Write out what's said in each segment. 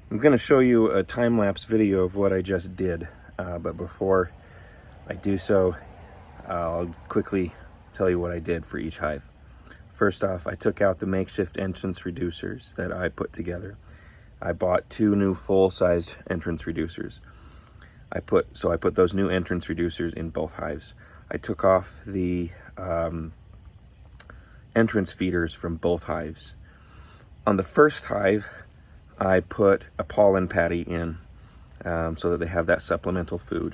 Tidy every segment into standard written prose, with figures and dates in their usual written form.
I'm going to show you a time-lapse video of what I just did, but before I do so, I'll quickly tell you what I did for each hive. First off, I took out the makeshift entrance reducers that I put together. I bought 2 new full-sized entrance reducers. I put those new entrance reducers in both hives. I took off the entrance feeders from both hives. On the first hive, I put a pollen patty in so that they have that supplemental food.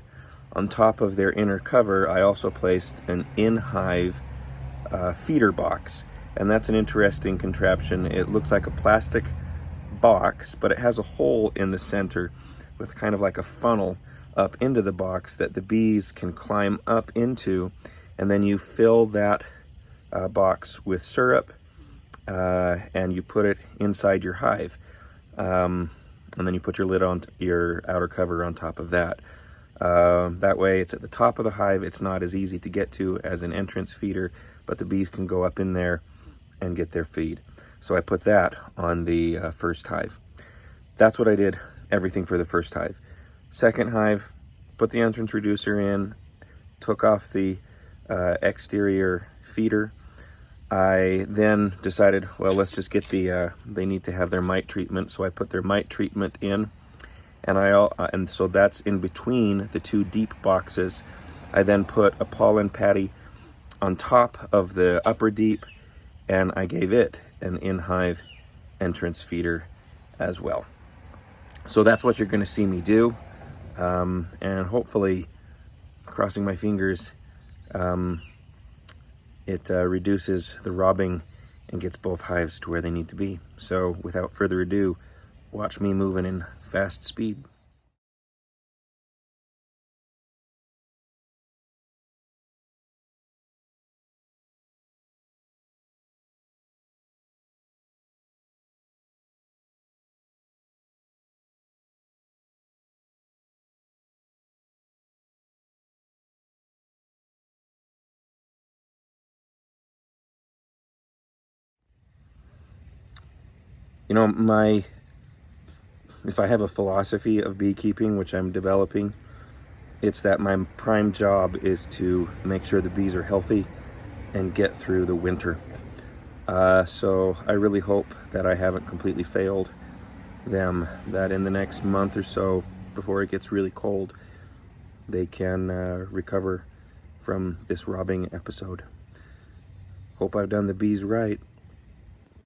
On top of their inner cover, I also placed an in-hive feeder box, and that's an interesting contraption. It looks like a plastic box, but it has a hole in the center with kind of like a funnel up into the box that the bees can climb up into, and then you fill that box with syrup and you put it inside your hive, and then you put your lid on your outer cover on top of that. That way it's at the top of the hive. It's not as easy to get to as an entrance feeder, but the bees can go up in there and get their feed. So I put that on the first hive. That's what I did, everything for the first hive. Second hive, put the entrance reducer in, took off the exterior feeder. I then decided, well, let's just get they need to have their mite treatment, so I put their mite treatment in, and so that's in between the 2 deep boxes. I then put a pollen patty on top of the upper deep, and I gave it an in-hive entrance feeder as well. So that's what you're going to see me do, and hopefully, crossing my fingers, it reduces the robbing and gets both hives to where they need to be. So without further ado, watch me moving in fast speed. You know, if I have a philosophy of beekeeping, which I'm developing, it's that my prime job is to make sure the bees are healthy and get through the winter. So I really hope that I haven't completely failed them, that in the next month or so, before it gets really cold, they can recover from this robbing episode. Hope I've done the bees right.